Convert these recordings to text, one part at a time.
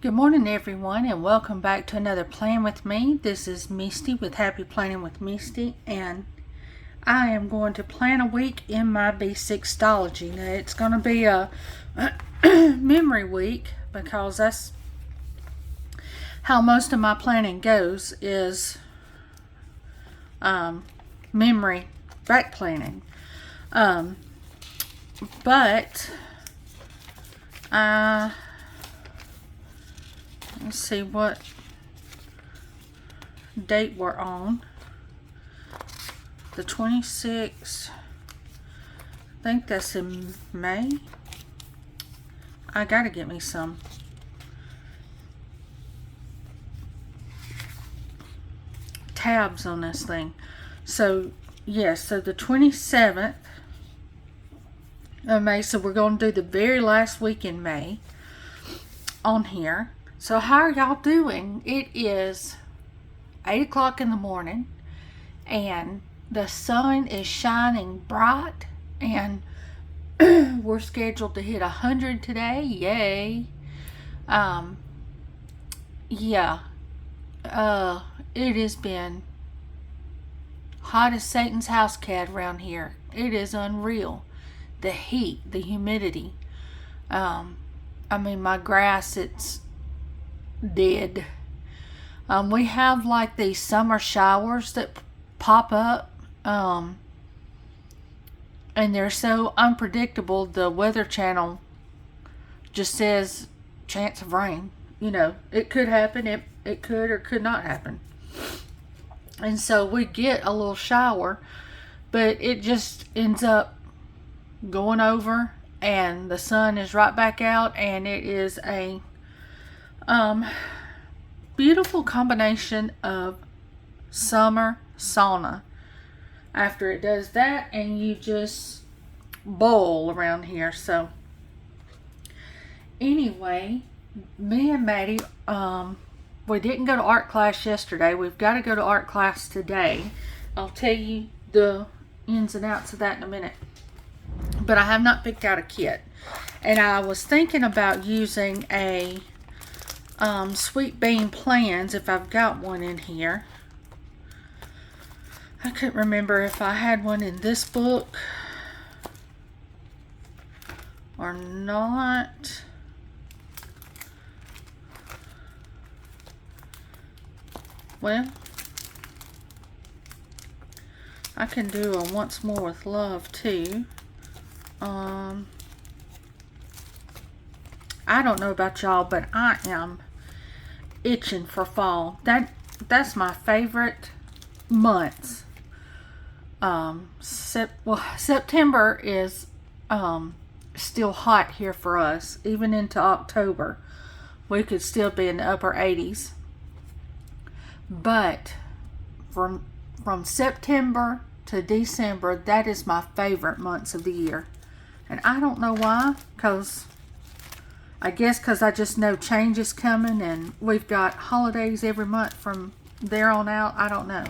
Good morning everyone, and welcome back to another Plan With Me. This is Misty with Happy Planning with Misty, and I am going to plan a week in my B6 Stalogy. Now it's going to be a memory week because that's how most of my planning goes, is memory back planning. But let's see what date we're on. The 26th. I think that's in May. I gotta get me some tabs on this thing. So yes, so the 27th of May. So we're going to do the very last week in May on here. So how are y'all doing? It is 8 o'clock in the morning and the sun is shining bright, and we're scheduled to hit 100 today. Yay. Yeah. It has been hot as Satan's house cat around here. It is unreal. The heat, the humidity. I mean, my grass, it's dead. We have like these summer showers that pop up, and they're so unpredictable. The Weather Channel just says chance of rain. You know, it could happen, it could or could not happen. And so we get a little shower, but it just ends up going over and the sun is right back out, and it is a beautiful combination of summer sauna. After it does that, and you just boil around here. So anyway, me and Maddie, we didn't go to art class yesterday. We've got to go to art class today. I'll tell you the ins and outs of that in a minute. But I have not picked out a kit. And I was thinking about using a Sweet Bean Plans, if I've got one in here. I couldn't remember if I had one in this book or not. Well, I can do a Once More with Love too. I don't know about y'all, but I am itching for fall. That's my favorite months. September is still hot here for us. Even into October, we could still be in the upper 80s. But from September to December, that is my favorite months of the year. And I don't know why, I guess because I just know change is coming, and we've got holidays every month from there on out. I don't know.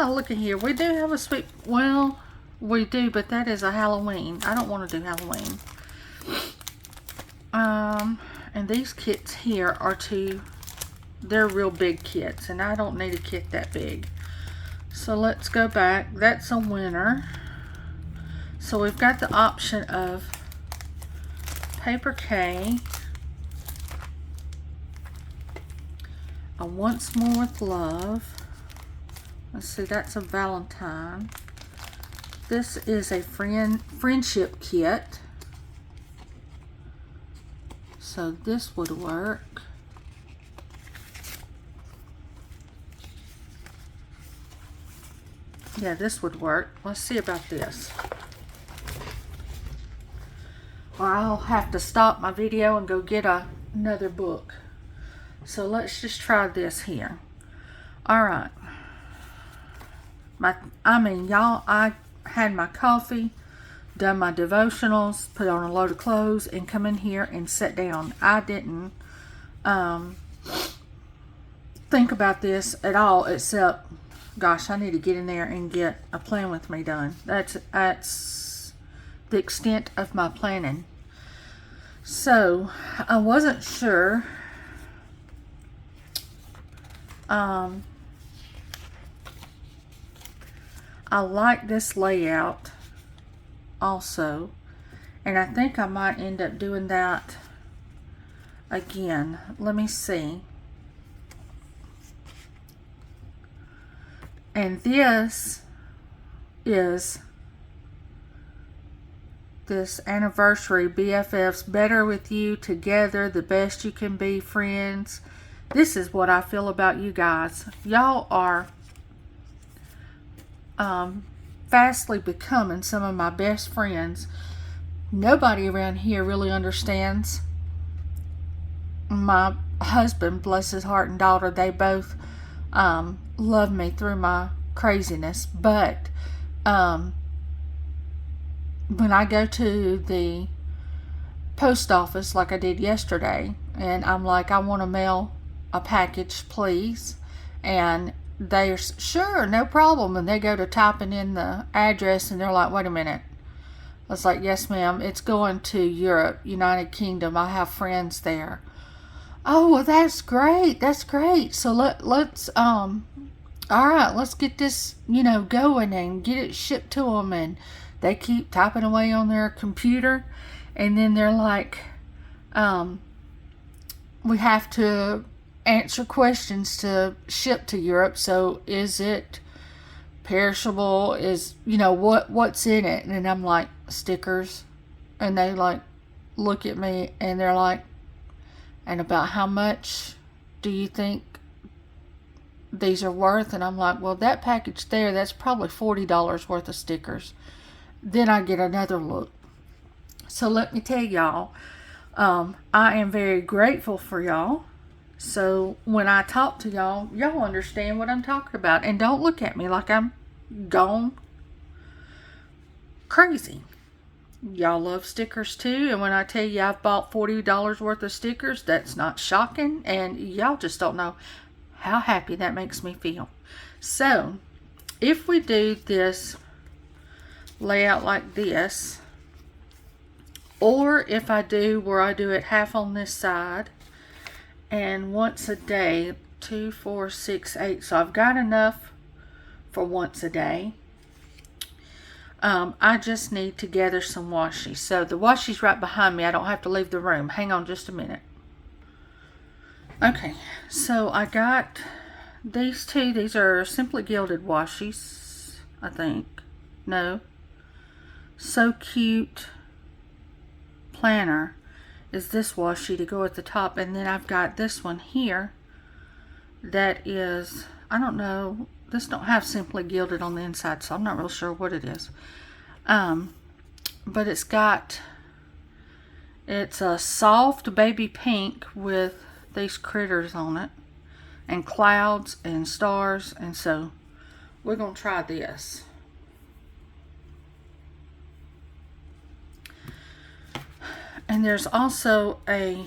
Look at here. We do have a sweet, well, we do, but that is a Halloween. I don't want to do Halloween. And these kits here are they're real big kits, and I don't need a kit that big. So let's go back. That's a winter. So we've got the option of Paper K, a Once More with Love. Let's see, that's a Valentine. This is a friendship kit. So this would work. Yeah, this would work. Let's see about this. Or I'll have to stop my video and go get another book. So let's just try this here. Alright. Y'all, I had my coffee, done my devotionals, put on a load of clothes, and come in here and sit down. I didn't think about this at all, except, gosh, I need to get in there and get a plan with me done. That's the extent of my planning. So I wasn't sure. I like this layout also, and I think I might end up doing that again. Let me see. And this is this anniversary BFFs, better with you together, the best you can be, friends. This is what I feel about you guys. Y'all are fastly becoming some of my best friends. Nobody around here really understands my husband, bless his heart, and daughter. They both love me through my craziness, but when I go to the post office like I did yesterday, and I'm like, I want to mail a package, please, and they're sure, no problem, and they go to typing in the address, and they're like, wait a minute. I was like, yes ma'am, it's going to Europe, United Kingdom, I have friends there. Oh, well, that's great, so let's all right, let's get this, going and get it shipped to them. And they keep typing away on their computer, and then they're like, we have to answer questions to ship to Europe. So is it perishable? Is, what's in it? And I'm like, stickers. And they like look at me and they're like, and about how much do you think these are worth? And I'm like, well, that package there, that's probably $40 worth of stickers. Then I get another look. So let me tell y'all, I am very grateful for y'all. So when I talk to y'all, y'all understand what I'm talking about. And don't look at me like I'm gone crazy. Y'all love stickers too. And when I tell you I've bought $40 worth of stickers, that's not shocking. And y'all just don't know how happy that makes me feel. So if we do this layout like this, or if I do where I do it half on this side and once a day, 2, 4, 6, 8, so I've got enough for once a day. I just need to gather some washi. So the washi's right behind me. I don't have to leave the room. Hang on just a minute. Okay, so I got these two. These are Simply Gilded washis, I think. No. So Cute Planner is this washi to go at the top. And then I've got this one here that is, I don't know, this don't have Simply Gilded on the inside, so I'm not real sure what it is. But it's a soft baby pink with these critters on it and clouds and stars, and so we're gonna try this. And there's also a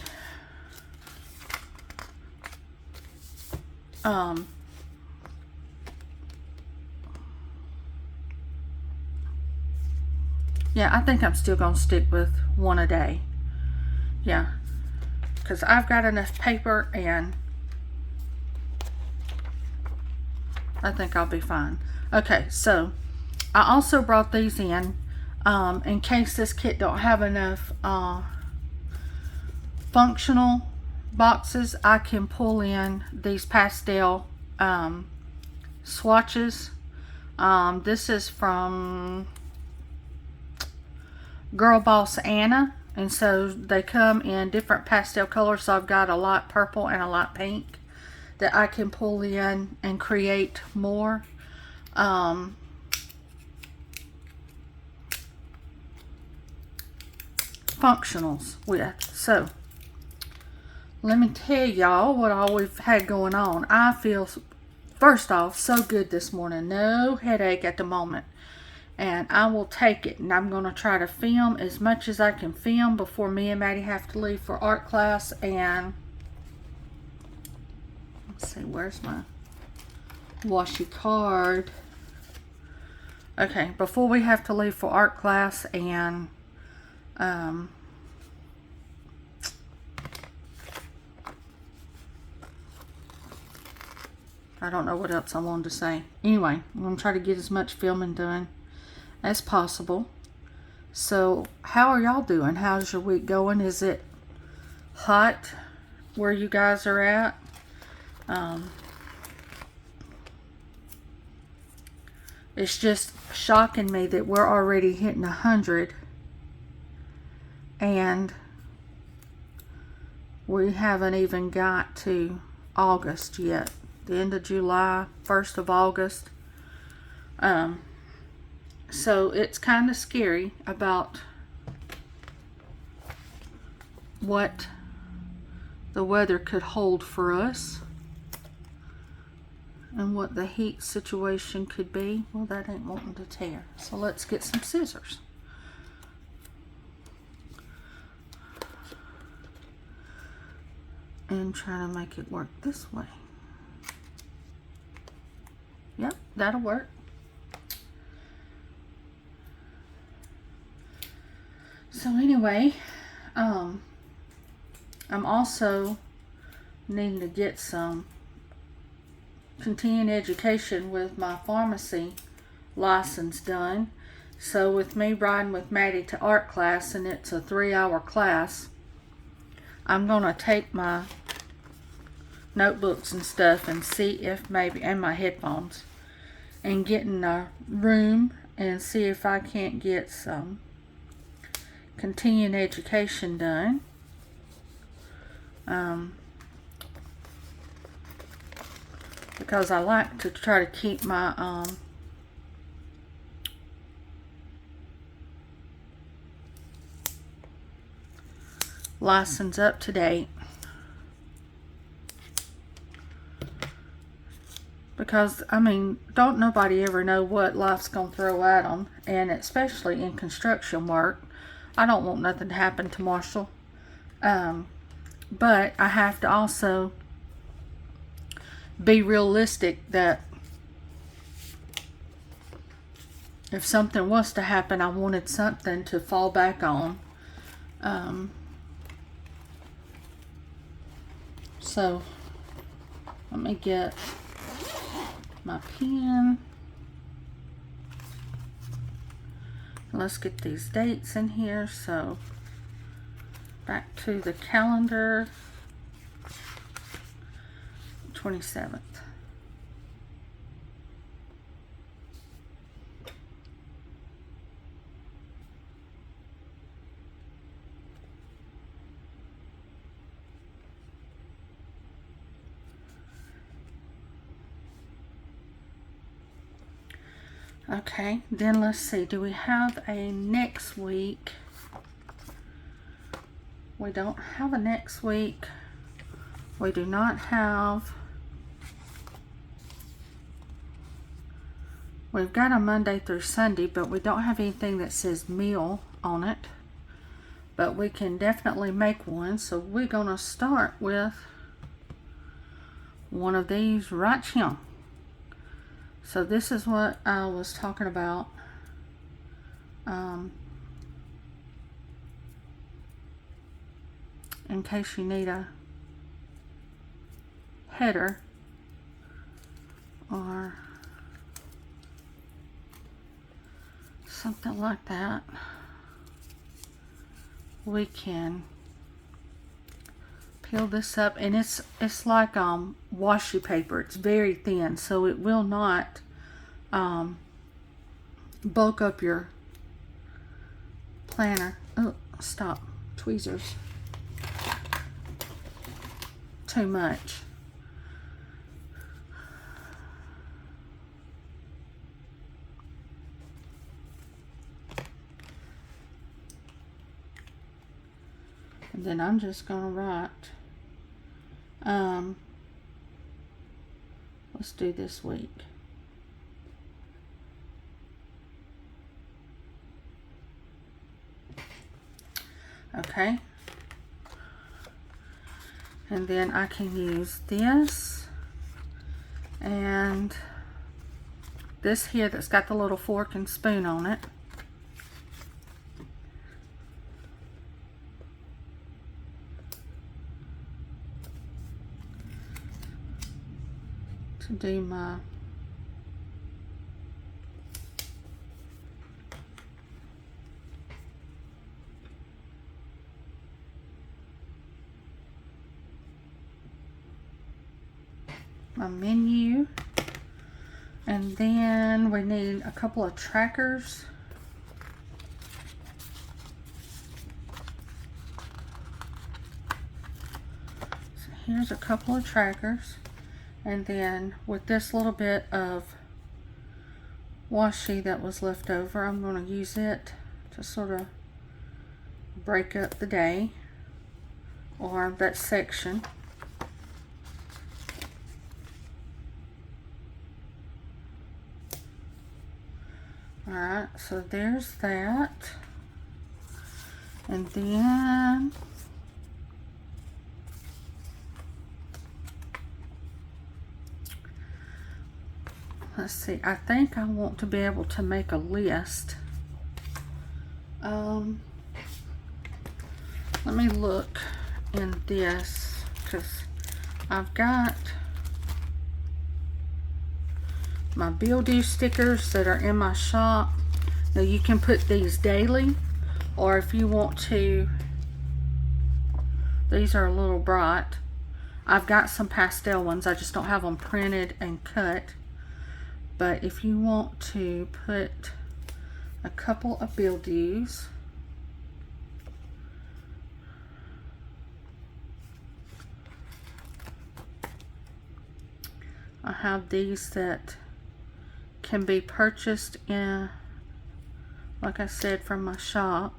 yeah, I think I'm still gonna stick with one a day. Yeah, because I've got enough paper and I think I'll be fine. Okay, so I also brought these in case this kit don't have enough functional boxes. I can pull in these pastel swatches. This is from Girl Boss Anna, and so they come in different pastel colors. So I've got a light purple and a light pink that I can pull in and create more functionals with. So let me tell y'all what all we've had going on. I feel, first off, so good this morning. No headache at the moment. And I will take it. And I'm going to try to film as much as I can film before me and Maddie have to leave for art class. And let's see, where's my washi card? Okay, before we have to leave for art class, and I don't know what else I wanted to say. Anyway, I'm going to try to get as much filming done as possible. So, how are y'all doing? How's your week going? Is it hot where you guys are at? It's just shocking me that we're already hitting 100 and we haven't even got to August yet. The end of July, 1st of August. So it's kind of scary about what the weather could hold for us and what the heat situation could be. Well, that ain't wanting to tear. So let's get some scissors. And try to make it work this way. Yep, that'll work. So anyway, I'm also needing to get some continuing education with my pharmacy license done. So with me riding with Maddie to art class, and it's a 3-hour class, I'm gonna take my notebooks and stuff and see if maybe, and my headphones, and get in a room and see if I can't get some continuing education done. Because I like to try to keep my license up to date. Because, I mean, don't nobody ever know what life's going to throw at them. And especially in construction work. I don't want nothing to happen to Marshall. But I have to also be realistic that if something was to happen, I wanted something to fall back on. So let me get my pen. Let's get these dates in here. So back to the calendar. 27th. Okay, then let's see. Do we have a next week? We don't have a next week. We do not have. We've got a Monday through Sunday, but we don't have anything that says meal on it. But we can definitely make one. So we're going to start with one of these right here. So this is what I was talking about. In case you need a header or something like that, we can peel this up, and it's like washi paper. It's very thin, so it will not bulk up your planner. Oh, stop, tweezers, too much. And then I'm just going to write, let's do this week. Okay. And then I can use this and this here that's got the little fork and spoon on it. to do my menu, and then we need a couple of trackers. So here's a couple of trackers, and then with this little bit of washi that was left over, I'm going to use it to sort of break up the day or that section. Alright, so there's that. And then let's see, I think I want to be able to make a list. Let me look in this, because I've got my BlessURHeartStickers stickers that are in my shop. Now you can put these daily, or if you want to, these are a little bright. I've got some pastel ones, I just don't have them printed and cut. But if you want to put a couple of BlessURHs, I have these that can be purchased in, like I said, from my shop.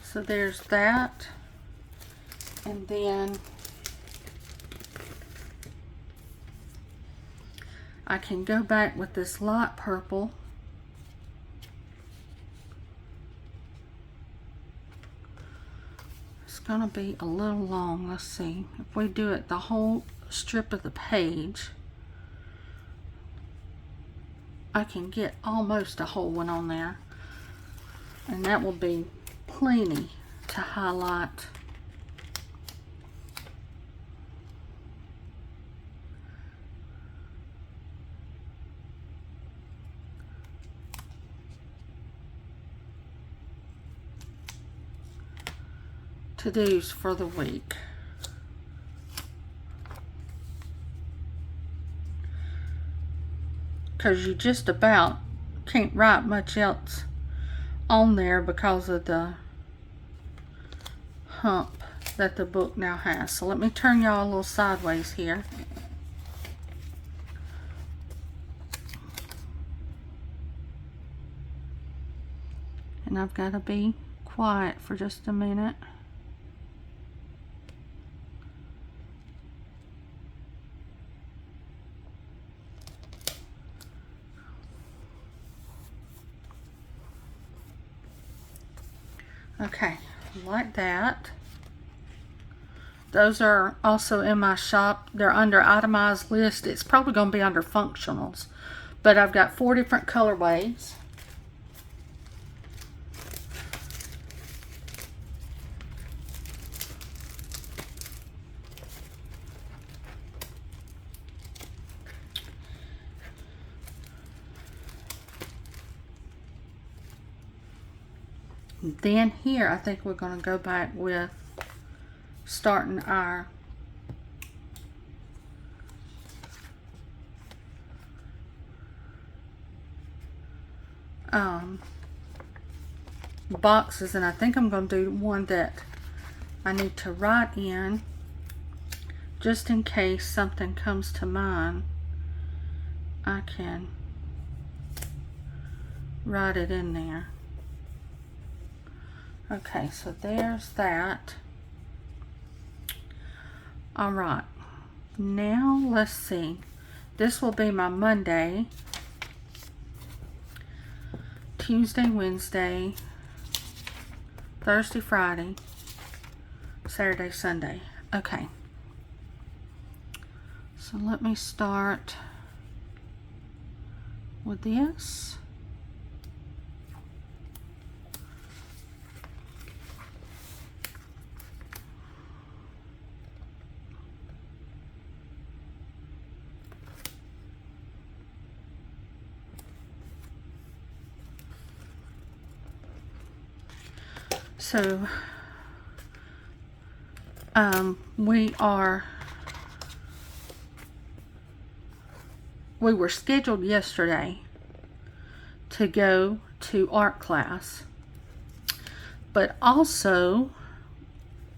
So there's that. And then I can go back with this light purple. It's gonna be a little long. Let's see if we do it the whole strip of the page. I can get almost a whole one on there, and that will be plenty to highlight. To-dos for the week. Because you just about can't write much else on there because of the hump that the book now has. So let me turn y'all a little sideways here. And I've got to be quiet for just a minute. Okay, like that. Those are also in my shop. They're under itemized list. It's probably going to be under functionals, but I've got 4 different colorways. Then here, I think we're going to go back with starting our boxes, and I think I'm going to do one that I need to write in just in case something comes to mind. I can write it in there. Okay, so there's that. All right, now let's see. This will be my Monday, Tuesday, Wednesday, Thursday, Friday, Saturday, Sunday. Okay. So let me start with this. So we were scheduled yesterday to go to art class, but also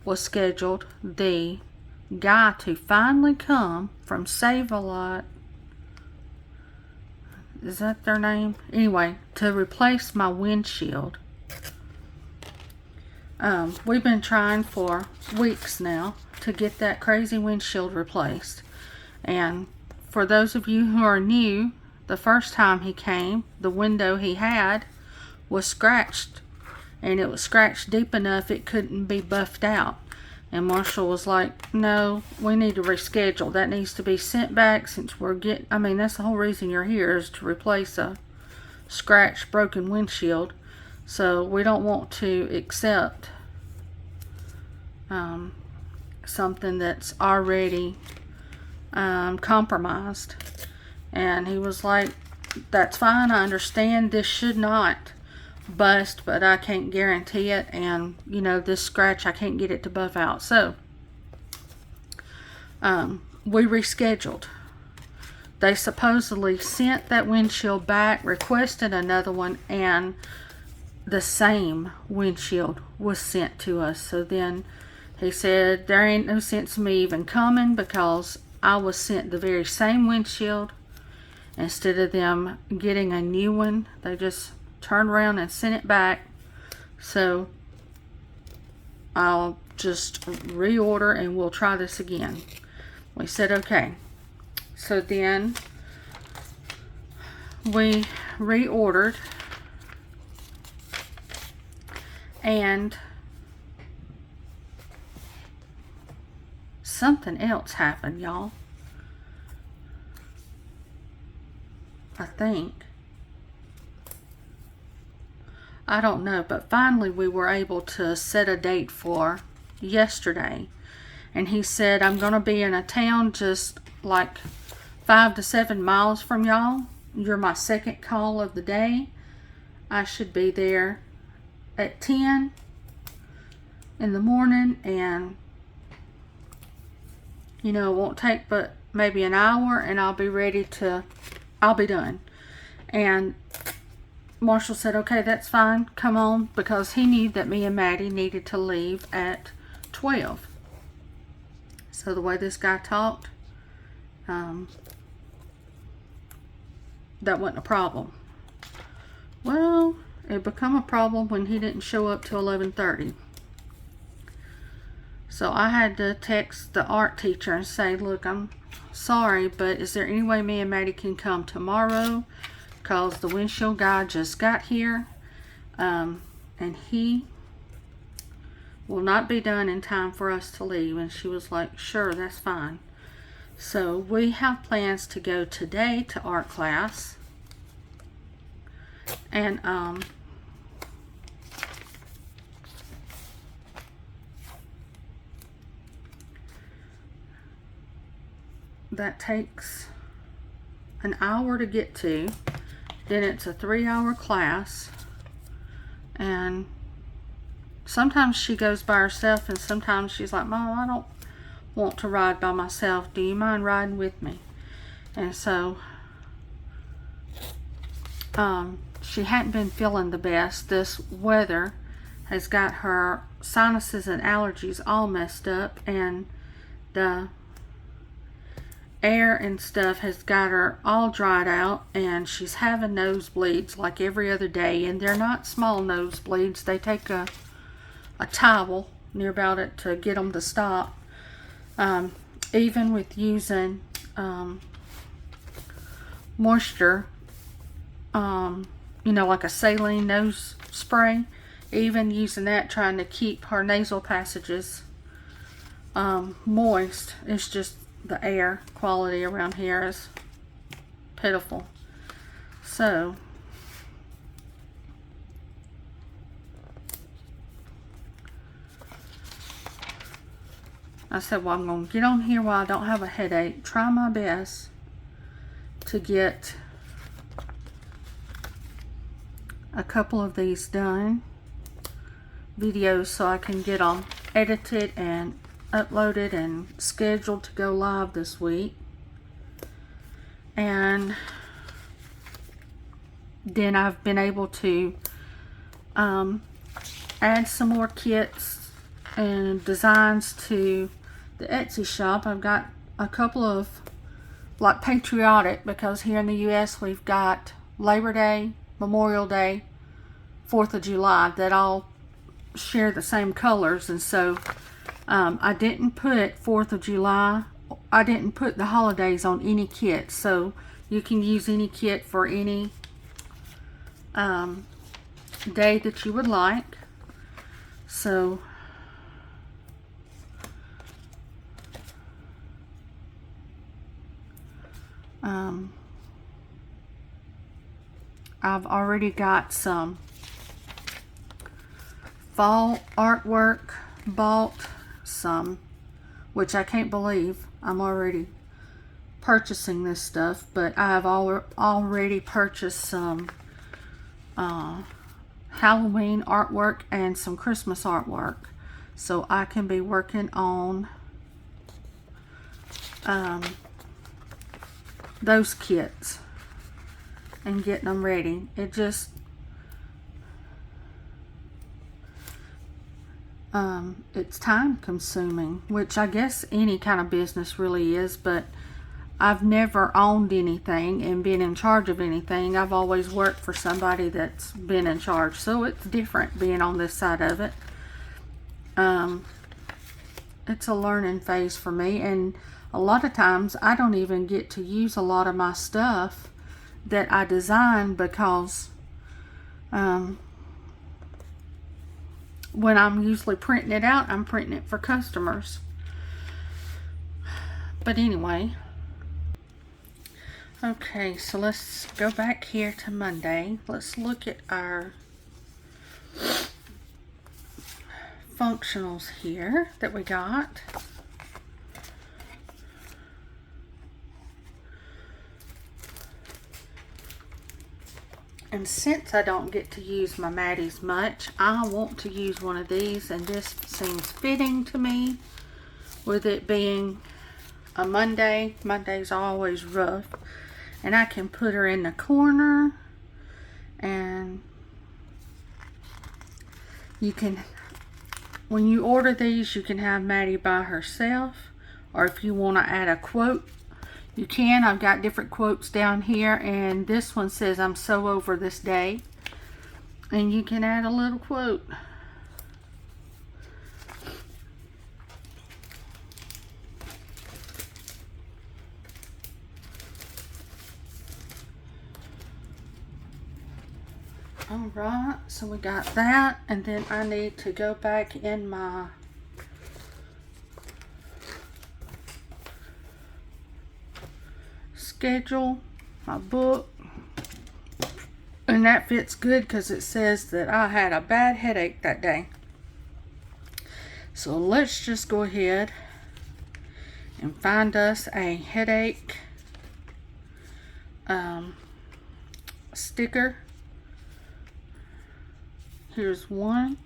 was scheduled the guy to finally come from Save-A-Lot, is that their name? Anyway, to replace my windshield. We've been trying for weeks now to get that crazy windshield replaced. And for those of you who are new, the first time he came, the window he had was scratched. And it was scratched deep enough it couldn't be buffed out. And Marshall was like, no, we need to reschedule. That needs to be sent back since we're getting, I mean, that's the whole reason you're here, is to replace a scratched, broken windshield. So we don't want to accept something that's already compromised. And he was like, that's fine, I understand this should not bust, but I can't guarantee it, and you know, this scratch, I can't get it to buff out. So we rescheduled. They supposedly sent that windshield back, requested another one, and the same windshield was sent to us. So then he said, there ain't no sense in me even coming, because I was sent the very same windshield. Instead of them getting a new one, they just turned around and sent it back. So I'll just reorder and we'll try this again. We said okay. So then we reordered, and something else happened, y'all. I think. I don't know, but finally we were able to set a date for yesterday. And he said, I'm going to be in a town just like 5 to 7 miles from y'all. You're my second call of the day. I should be there at 10 in the morning, and you know, it won't take but maybe an hour and I'll be ready to, I'll be done. And Marshall said, okay, that's fine, come on, because he knew that me and Maddie needed to leave at 12. So the way this guy talked, that wasn't a problem. Well, it became a problem when he didn't show up till 11:30. So I had to text the art teacher and say, look, I'm sorry, but is there any way me and Maddie can come tomorrow? Because the windshield guy just got here, and he will not be done in time for us to leave. And she was like, sure, that's fine. So we have plans to go today to art class, and that takes an hour to get to. Then it's a 3-hour class, and sometimes she goes by herself, and sometimes she's like, Mom, I don't want to ride by myself. Do you mind riding with me? And so she hadn't been feeling the best. This weather has got her sinuses and allergies all messed up, and the air and stuff has got her all dried out, and she's having nosebleeds like every other day. And they're not small nosebleeds. They take a towel near about it to get them to stop. Even with using moisture, you know, like a saline nose spray, even using that, trying to keep her nasal passages moist. It's just the air quality around here is pitiful. So I said, well, I'm going to get on here while I don't have a headache, try my best to get a couple of these done videos so I can get them edited and uploaded and scheduled to go live this week. And then I've been able to add some more kits and designs to the Etsy shop. I've got a couple of, like, patriotic, because here in the US we've got Labor Day, Memorial Day, 4th of July that all share the same colors. And so I didn't put 4th of July, I didn't put the holidays on any kit, so you can use any kit for any day that you would like. So I've already got some fall artwork bought, some, which I can't believe I'm already purchasing this stuff, but I've already purchased some Halloween artwork and some Christmas artwork, so I can be working on those kits and getting them ready. It just it's time consuming, which I guess any kind of business really is, but I've never owned anything and been in charge of anything. I've always worked for somebody that's been in charge, so it's different being on this side of it. It's a learning phase for me, and a lot of times I don't even get to use a lot of my stuff that I design, because when I'm usually printing it out, I'm printing it for customers. But anyway, okay, so let's go back here to Monday. Let's look at our functionals here that we got. And since I don't get to use my Matties much, I want to use one of these, and this seems fitting to me with it being a Monday. Mondays are always rough. And I can put her in the corner, and you can, when you order these, you can have Maddie by herself, or if you want to add a quote, you can. I've got different quotes down here, and this one says, "I'm so over this day," and you can add a little quote. Alright, so we got that, and then I need to go back in my schedule, my book, and that fits good because it says that I had a bad headache that day. So let's just go ahead and find us a headache sticker. Here's one.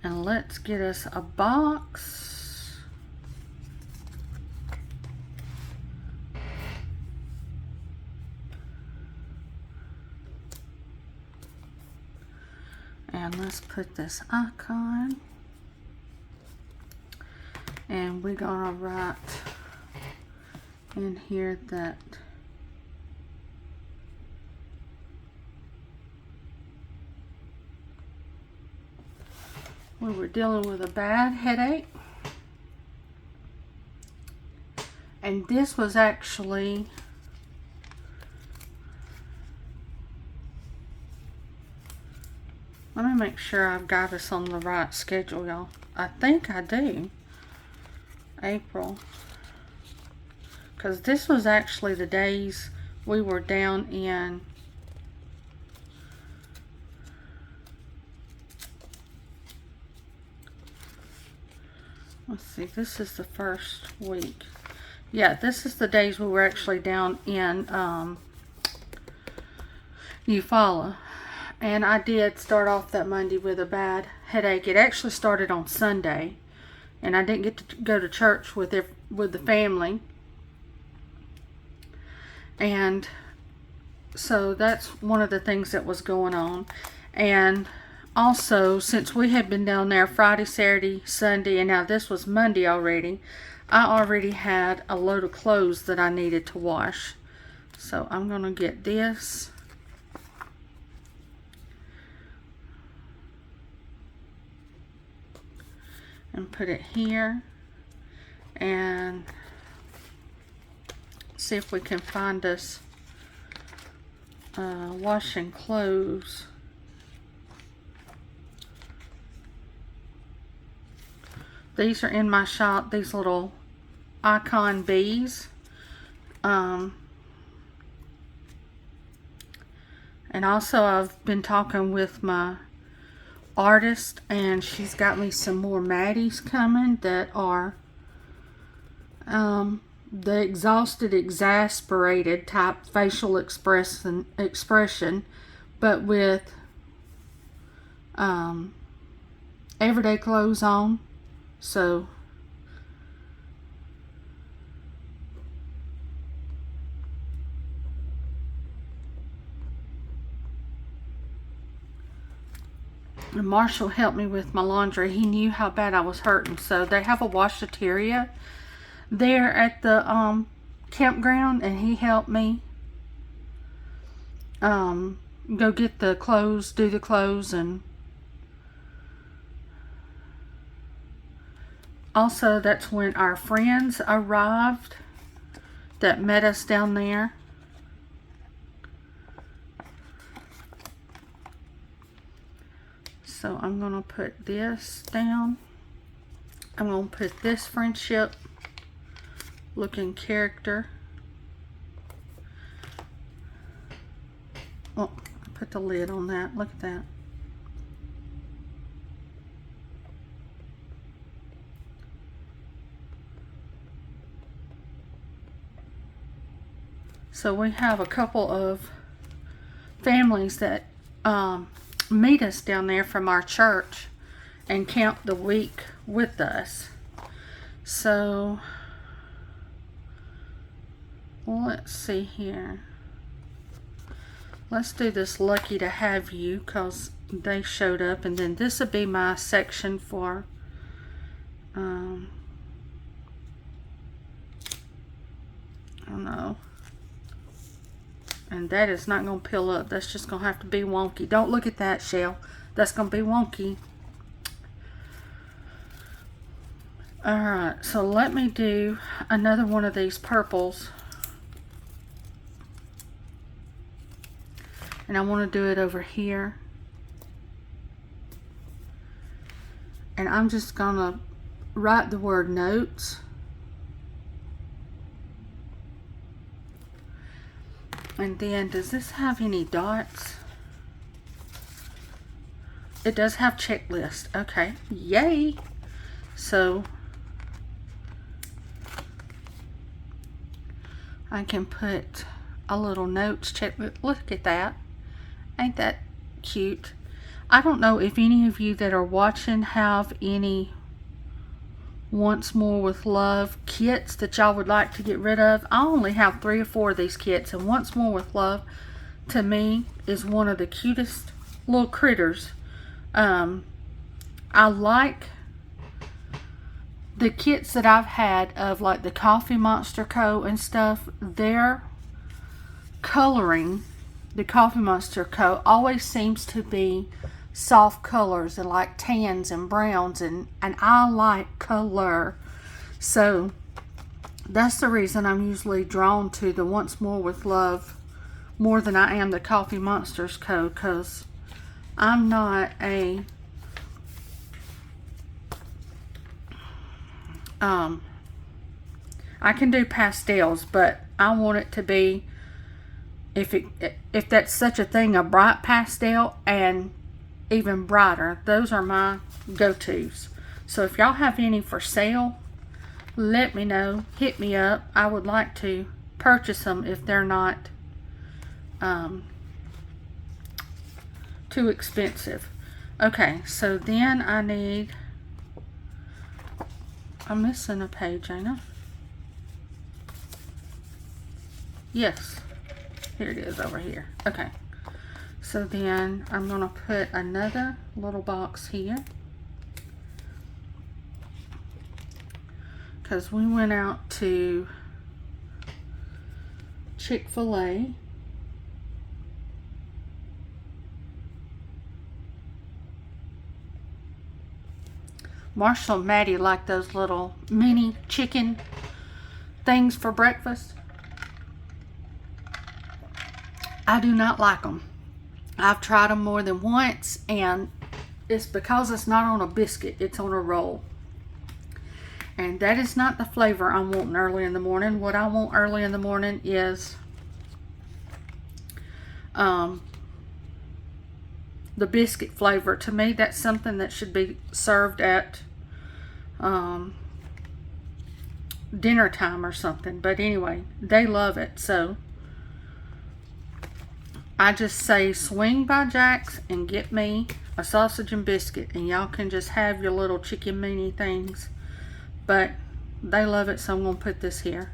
And let's get us a box. And let's put this icon. And we're gonna write in here that we were dealing with a bad headache, and this was actually let me make sure I've got us on the right schedule, y'all. I think I do. April, because this was actually the days we were down in let's see, this is the first week. Yeah, this is the days we were actually down in you follow. And I did start off that Monday with a bad headache. It actually started on Sunday, and I didn't get to go to church with the family. And so that's one of the things that was going on. And also, since we had been down there Friday, Saturday, Sunday, and now this was Monday already, I already had a load of clothes that I needed to wash. So I'm going to get this. And put it here. And see if we can find us washing clothes. These are in my shop, these little icon bees. And also I've been talking with my artist, and she's got me some more Maddies coming that are the exhausted, exasperated type facial expression, but with everyday clothes on. So and Marshall helped me with my laundry. He knew how bad I was hurting, so they have a washateria there at the campground, and he helped me go get the clothes, do the clothes. And also that's when our friends arrived that met us down there. So I'm going to put this down. I'm going to put this friendship looking character. Oh, I put the lid on that. Look at that. So we have a couple of families that meet us down there from our church and camp the week with us. So let's see here. Let's do this lucky to have you, because they showed up, and then this will be my section for I don't know. And that is not going to peel up. That's just going to have to be wonky. Don't look at that, Shell. That's going to be wonky. Alright, so let me do another one of these purples. And I want to do it over here. And I'm just going to write the word notes. And then, does this have any dots? It does have checklist. Okay, yay! So I can put a little notes checklist. Look at that. Ain't that cute? I don't know if any of you that are watching have any Once More with Love kits that y'all would like to get rid of. I only have 3 or 4 of these kits, and Once More with Love to me is one of the cutest little critters. I like the kits that I've had of like the Coffee Monster Co. and stuff. Their coloring, the Coffee Monster Co. always seems to be soft colors and like tans and browns, and I like color. So that's the reason I'm usually drawn to the Once More with Love more than I am the Coffee Monsters Co. because I'm not a I can do pastels, but I want it to be, if that's such a thing, a bright pastel and even brighter. Those are my go-tos. So if y'all have any for sale, let me know. Hit me up. I would like to purchase them if they're not too expensive. Okay, so then I need, I'm missing a page, ain't I? Yes, here it is over here. Okay, so then I'm gonna put another little box here, because we went out to Chick-fil-A. Marshall and Maddie like those little mini chicken things for breakfast. I do not like them. I've tried them more than once, and it's because it's not on a biscuit, it's on a roll. And that is not the flavor I'm wanting early in the morning. What I want early in the morning is the biscuit flavor. To me, that's something that should be served at dinner time or something. But anyway, they love it. So I just say swing by Jack's and get me a sausage and biscuit, and y'all can just have your little chicken mini things. But they love it, so I'm going to put this here.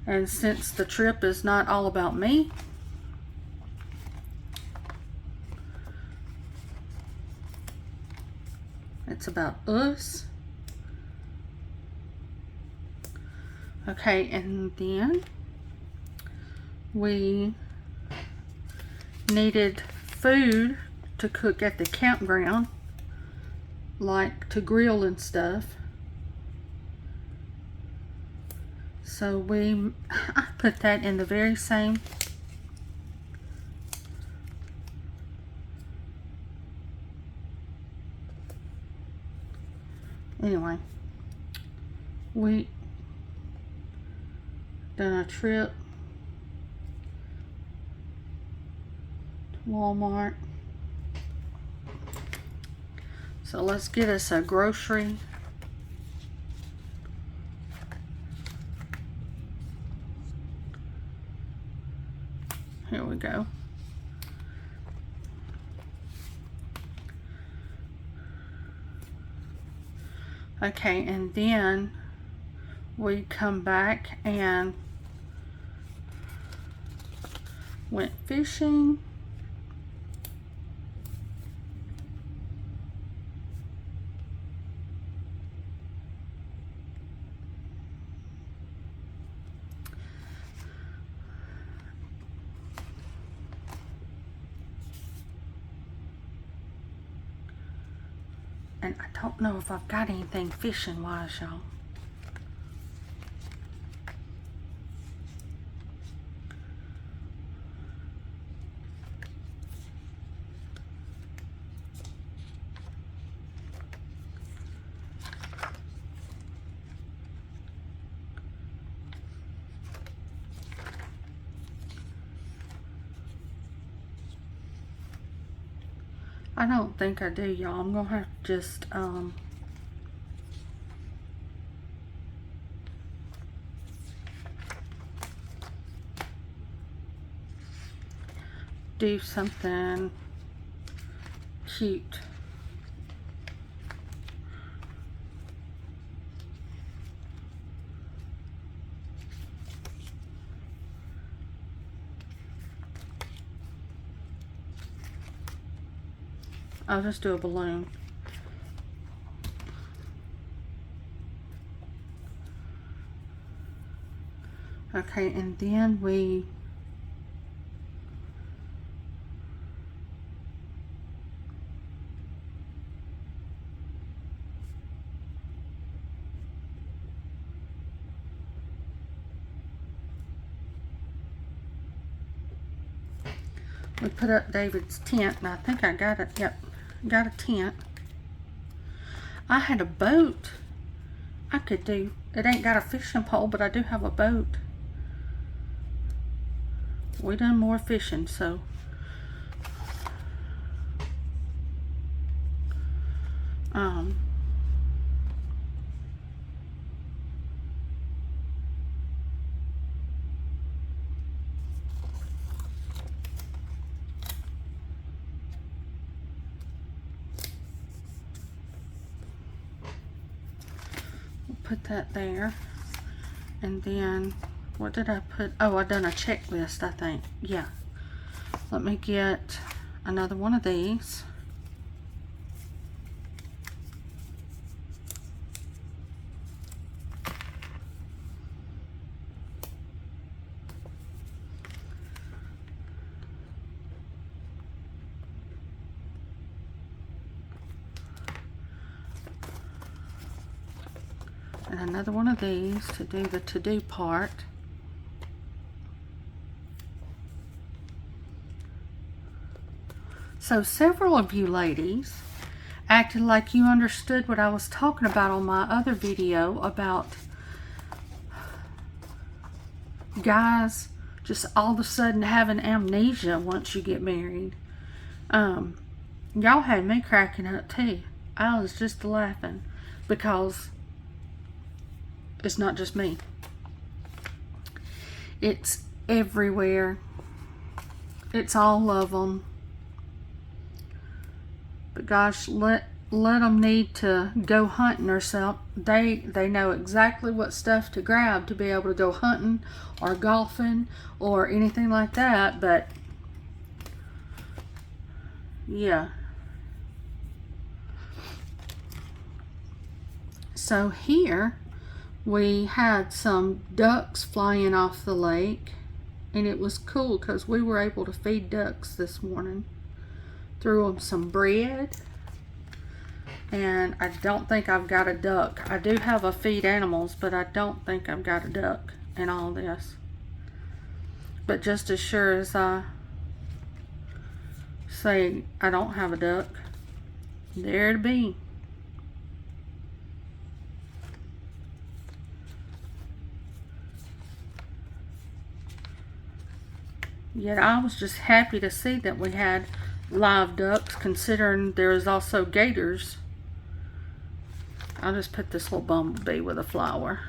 And since the trip is not all about me, it's about us. Okay, and then we needed food to cook at the campground, like to grill and stuff. So I put that in the very same anyway. We done a trip to Walmart. So let's get us a grocery. Here we go. Okay, and then we come back and went fishing. And I don't know if I've got anything fishing wise, y'all. I don't think I do, y'all. I'm gonna have to just do something cute. I'll just do a balloon. Okay, and then we put up David's tent, and I think I got it. Yep, got a tent. I had a boat. I could do, it ain't got a fishing pole, but I do have a boat. We done more fishing, so put that there. And then, what did I put? Oh, I done a checklist, I think. Yeah. Let me get another one of these. And another one of these to do the to-do part. So several of you ladies acted like you understood what I was talking about on my other video about guys just all of a sudden having amnesia once you get married. Y'all had me cracking up too. I was just laughing because it's not just me. It's everywhere. It's all of them. But gosh, let them need to go hunting or something. They know exactly what stuff to grab to be able to go hunting or golfing or anything like that. But yeah. So here we had some ducks flying off the lake, and it was cool because we were able to feed ducks this morning. Threw them some bread, and I don't think I've got a duck. I do have a feed animals, but I don't think I've got a duck in all this. But just as sure as I say I don't have a duck, there it be. Yet I was just happy to see that we had live ducks, considering there is also gators. I'll just put this little bumblebee with a flower.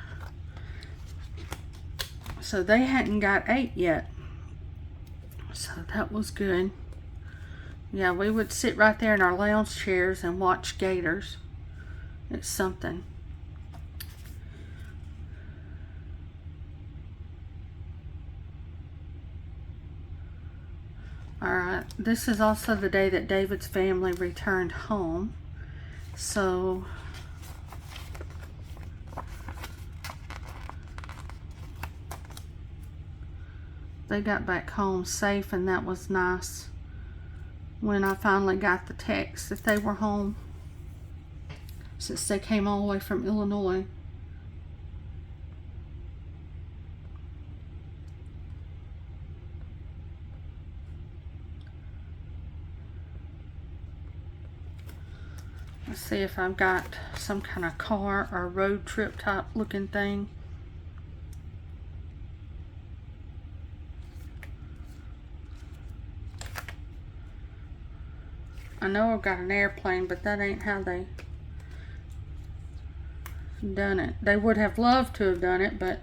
So they hadn't got ate yet. So that was good. Yeah, we would sit right there in our lounge chairs and watch gators. It's something. Alright, this is also the day that David's family returned home. So they got back home safe, and that was nice when I finally got the text that they were home, since they came all the way from Illinois. Let's see if I've got some kind of car or road trip type looking thing. I know I've got an airplane, but that ain't how they done it. They would have loved to have done it, but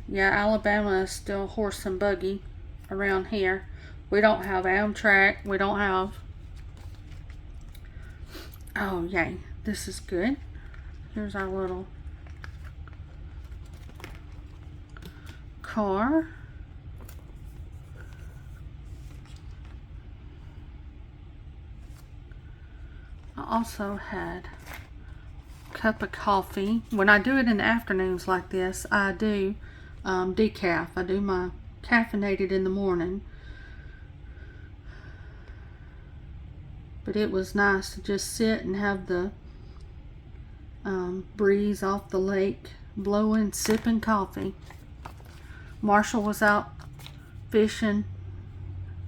yeah, Alabama is still horse and buggy around here. We don't have Amtrak. We don't have... Oh, yay. This is good. Here's our little car. I also had a cup of coffee. When I do it in the afternoons like this, I do decaf. I do my caffeinated in the morning. But it was nice to just sit and have the breeze off the lake blowing, sipping coffee. Marshall was out fishing.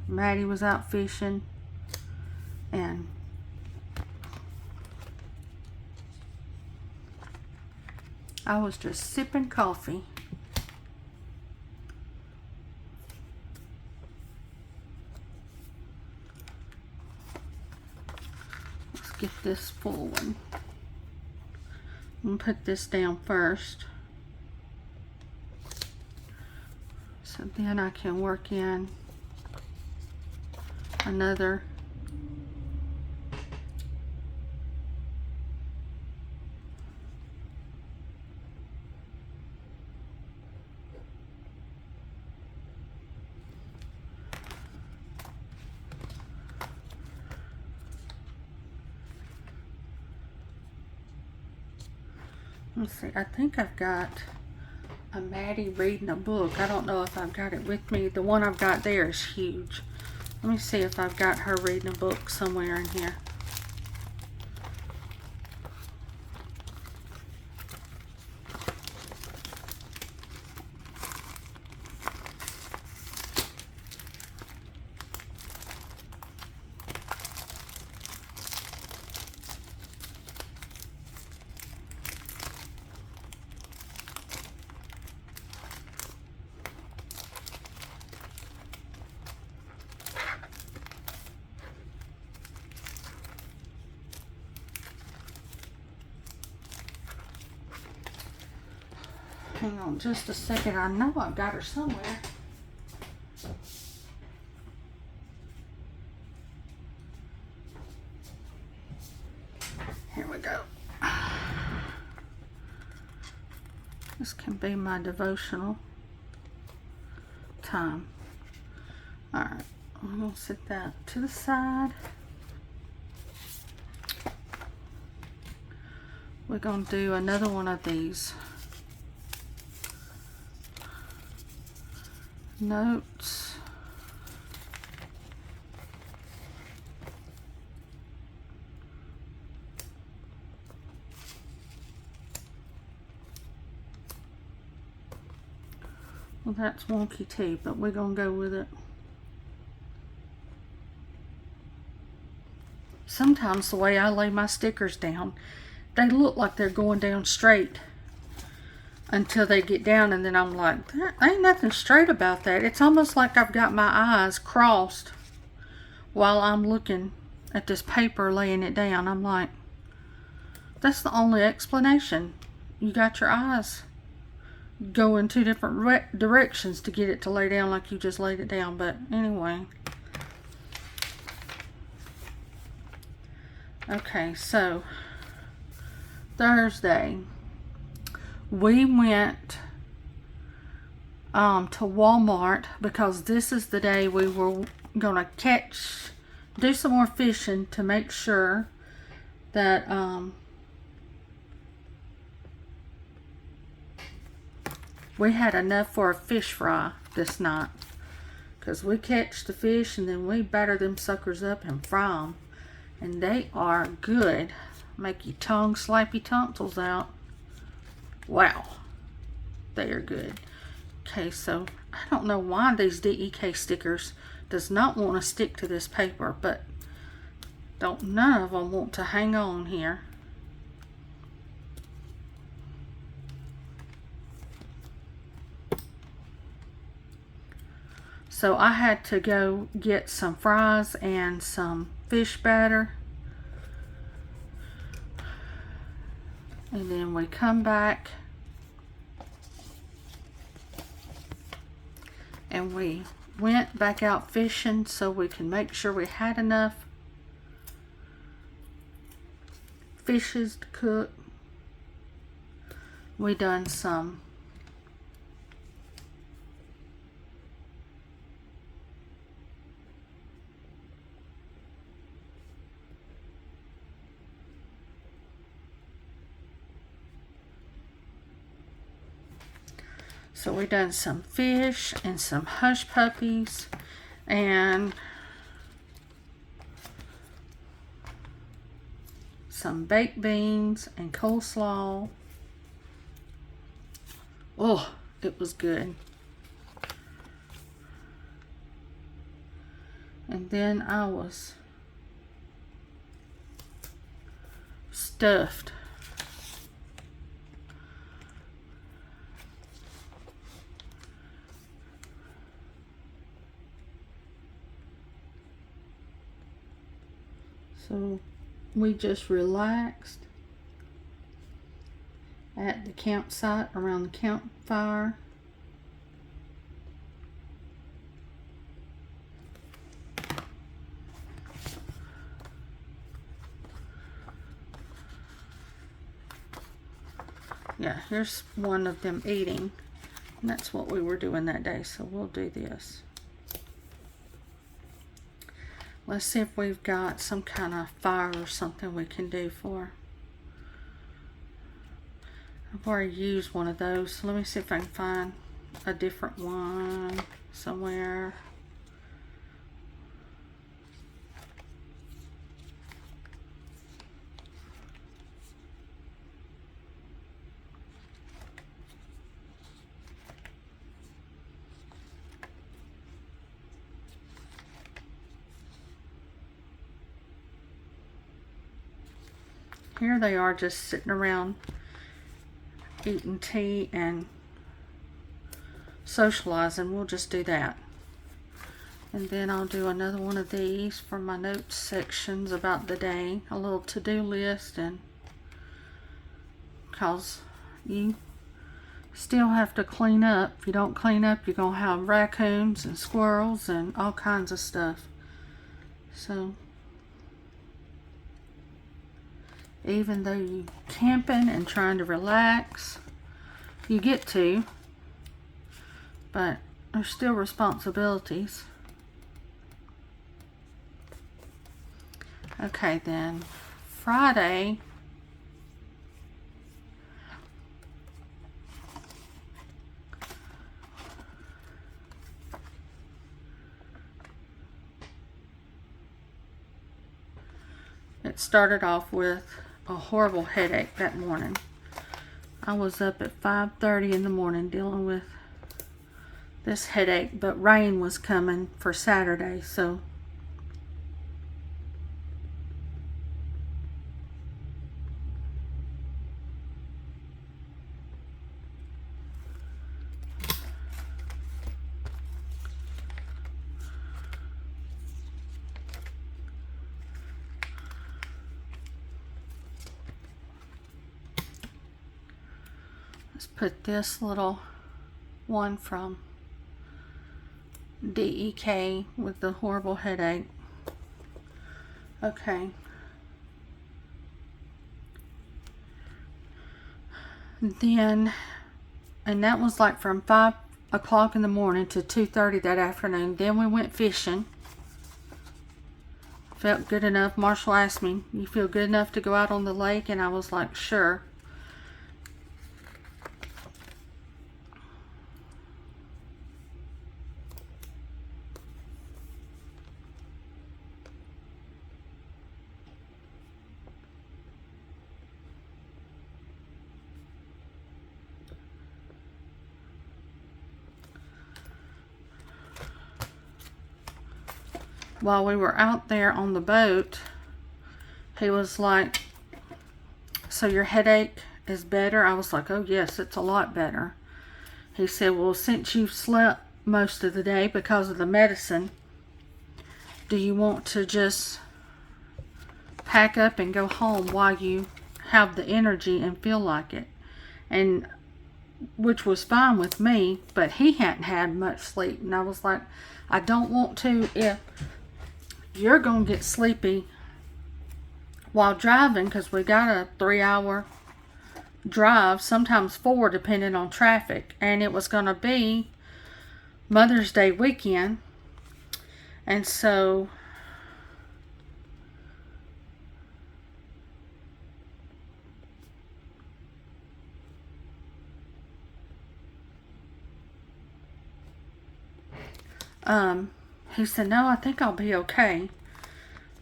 Maddie was out fishing. And I was just sipping coffee. Get this full one. I'm gonna put this down first, so then I can work in another Let's see, I think I've got a Maddie reading a book. I don't know if I've got it with me. The one I've got there is huge. Let me see if I've got her reading a book somewhere in here. Hang on just a second. I know I've got her somewhere. Here we go. This can be my devotional time. Alright, I'm going to set that to the side. We're going to do another one of these. Notes. Well, that's wonky too, but we're gonna go with it. Sometimes the way I lay my stickers down, they look like they're going down straight until they get down, and then I'm like, there ain't nothing straight about that. It's almost like I've got my eyes crossed while I'm looking at this paper laying it down. I'm like, that's the only explanation. You got your eyes going two different directions to get it to lay down like you just laid it down. But anyway. Okay, so Thursday we went to Walmart because this is the day we were gonna do some more fishing to make sure that we had enough for a fish fry this night, because we catch the fish and then we batter them suckers up and fry them, and they are good. Make your tongue slap your tonsils out. Wow, they are good. Okay, so I don't know why these DEK stickers does not want to stick to this paper, but none of them want to hang on here. So I had to go get some fries and some fish batter. And then we come back and we went back out fishing so we can make sure we had enough fishes to cook. We done some fish and some hush puppies and some baked beans and coleslaw. Oh, it was good. And then I was stuffed. So we just relaxed at the campsite around the campfire. Yeah, here's one of them eating. And that's what we were doing that day, so we'll do this. Let's see if we've got some kind of fire or something we can do for. I've already used one of those, so let me see if I can find a different one somewhere. Here they are, just sitting around eating tea and socializing. We'll just do that. And then I'll do another one of these for my notes sections about the day. A little to-do list, and because you still have to clean up. If you don't clean up, you're going to have raccoons and squirrels and all kinds of stuff. So even though you're camping and trying to relax, you get to, but there's still responsibilities. Okay, then Friday, it started off with a horrible headache that morning. I was up at 5:30 in the morning dealing with this headache, but rain was coming for Saturday, so let's put this little one from DEK with the horrible headache. Okay. Then, and that was like from 5 o'clock in the morning to 2:30 that afternoon. Then we went fishing. Felt good enough. Marshall asked me, "You feel good enough to go out on the lake?" And I was like, "Sure." While we were out there on the boat, he was like, "So your headache is better?" I was like, "Oh yes, it's a lot better." He said, "Well, since you've slept most of the day because of the medicine, do you want to just pack up and go home while you have the energy and feel like it?" And which was fine with me, but he hadn't had much sleep, and I was like, "I don't want to. If you're gonna get sleepy while driving, because we got a 3-hour drive, sometimes 4 depending on traffic, and it was gonna be Mother's Day weekend, and so he said, "No, I think I'll be okay."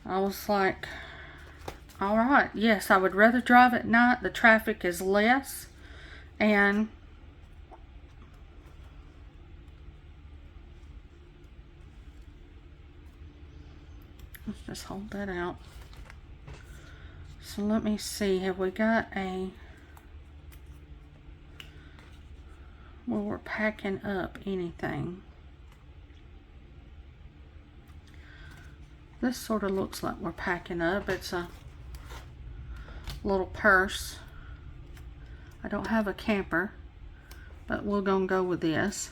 I was like, "All right, yes, I would rather drive at night. The traffic is less, and let's just hold that out." So let me see, have we got a, well, we're packing up anything. This sort of looks like we're packing up. It's a little purse. I don't have a camper, but we're gonna go with this.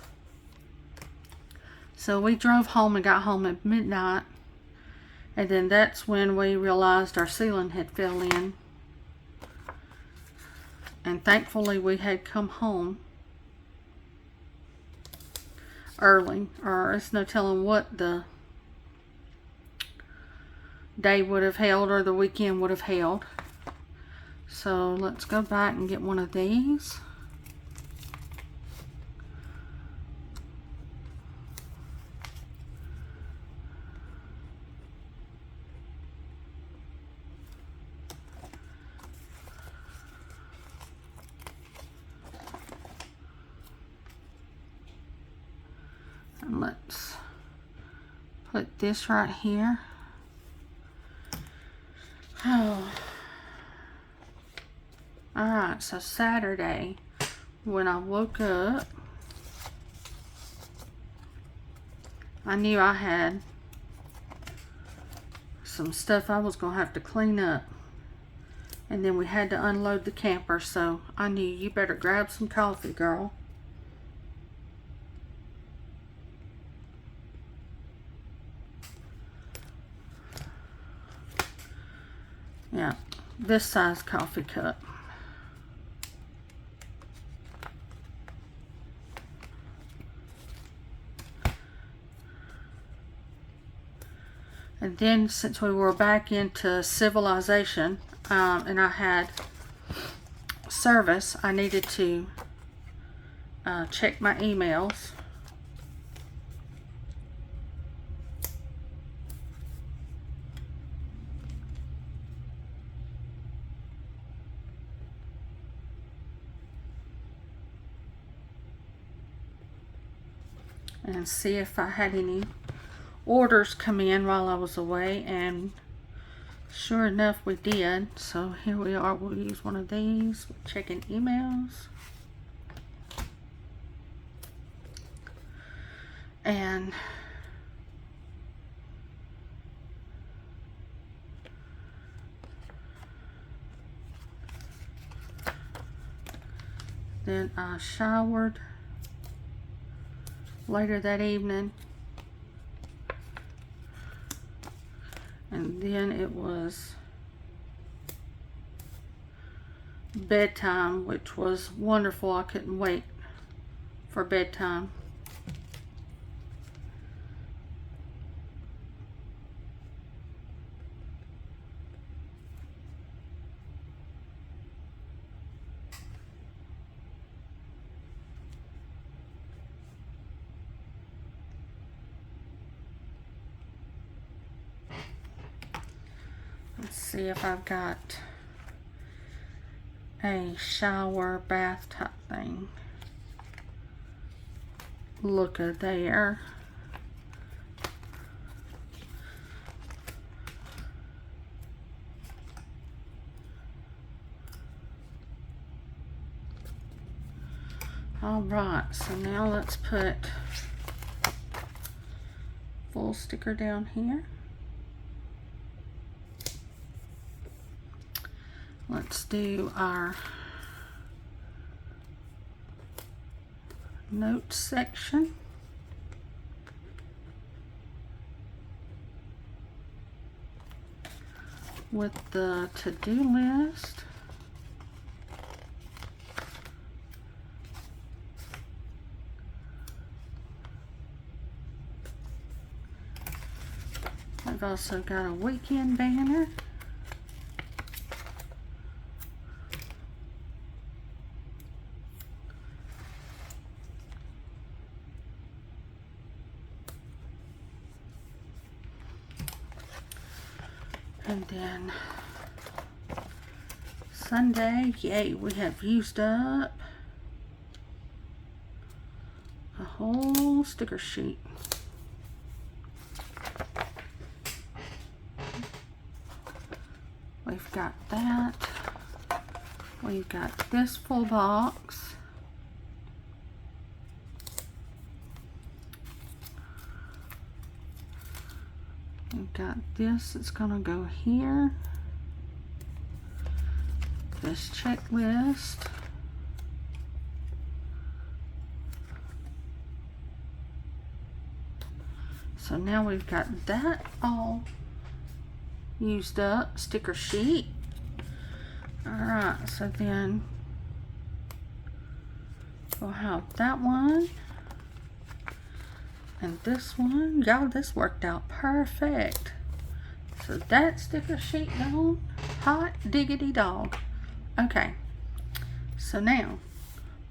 So we drove home and got home at midnight, and then that's when we realized our ceiling had fell in, and thankfully we had come home early, or it's no telling what the day would have held or the weekend would have held. So let's go back and get one of these. And let's put this right here. Oh. Alright, so Saturday, when I woke up, I knew I had some stuff I was going to have to clean up. And then we had to unload the camper, so I knew you better grab some coffee, girl. Yeah, this size coffee cup. And then since we were back into civilization, and I had service, I needed to check my emails. And see if I had any orders come in while I was away, and sure enough we did. So here we are. We'll use one of these. We're checking emails. And then I showered later that evening, and then it was bedtime, which was wonderful. I couldn't wait for bedtime. Let's see if I've got a shower bath type thing. Look at there. All right, so now let's put full sticker down here. Let's do our notes section. With the to-do list. I've also got a weekend banner. And then Sunday, yay, we have used up a whole sticker sheet. We've got that. We've got this full box. We've got this, it's gonna go here. This checklist. So now we've got that all used up, sticker sheet. Alright, so then we'll have that one. And this one, y'all, this worked out perfect. So that sticker sheet gone, hot diggity dog. Okay, so now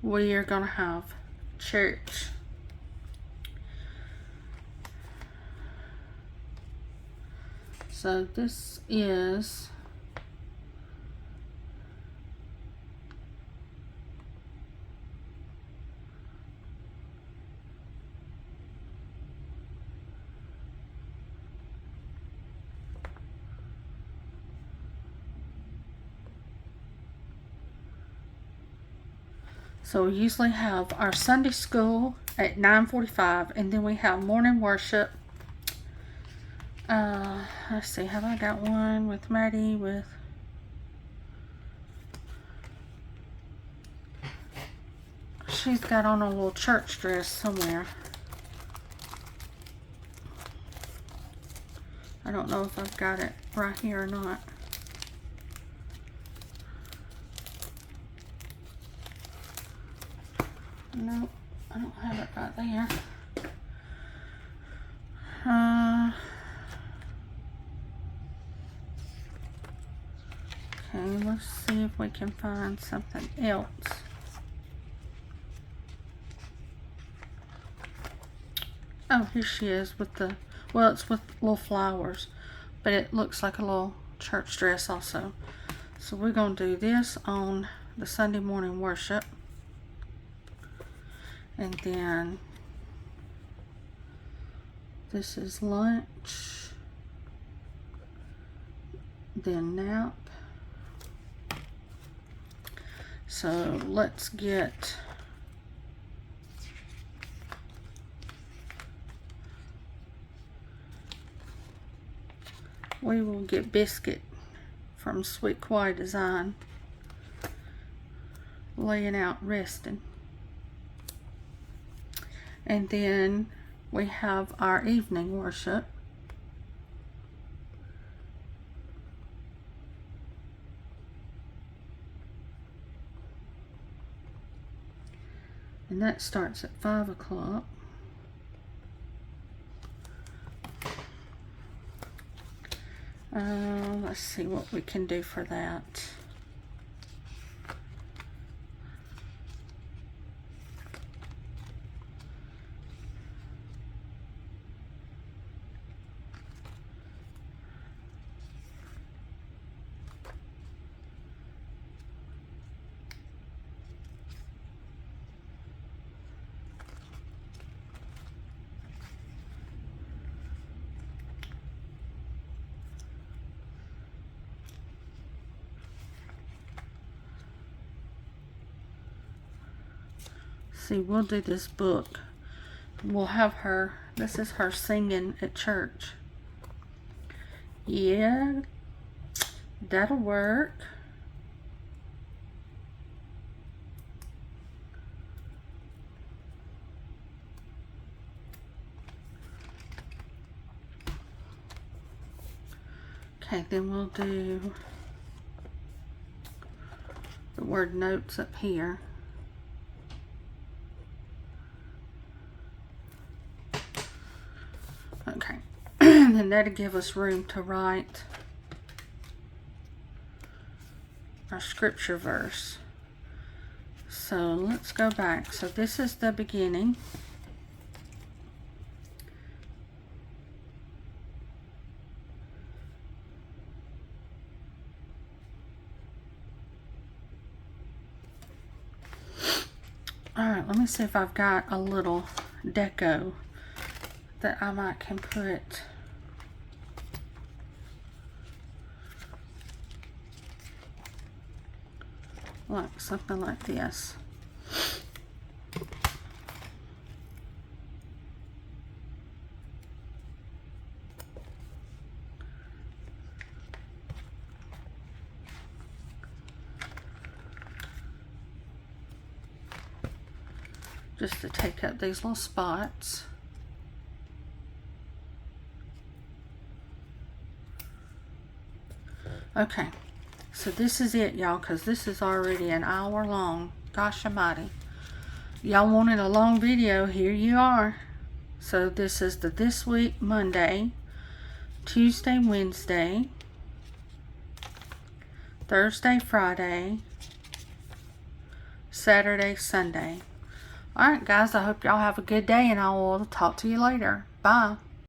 we are gonna have church. So this is so we usually have our Sunday school at 9:45, and then we have morning worship. Let's see, have I got one with Maddie with she's got on a little church dress somewhere. I don't know if I've got it right here or not. No, I don't have it right there. Okay, let's see if we can find something else. Oh, here she is with the, well, it's with little flowers, but it looks like a little church dress also. So we're going to do this on the Sunday morning worship. And then this is lunch, then nap. So let's get we will get Biscuit from Sweet Kawaii Design, laying out resting. And then we have our evening worship. And that starts at 5 o'clock. Let's see what we can do for that. See, we'll do this book. We'll have her, this is her singing at church. Yeah, that'll work. Okay, then we'll do the word notes up here. Okay, and that'll give us room to write our scripture verse. So let's go back. So this is the beginning. Alright, let me see if I've got a little deco that I might can put. Like something like this. Just to take up these little spots. Okay, so this is it, y'all, because this is already an hour long. Gosh almighty. Y'all wanted a long video, here you are. So this is the This Week Monday, Tuesday, Wednesday, Thursday, Friday, Saturday, Sunday. Alright guys, I hope y'all have a good day and I will talk to you later. Bye.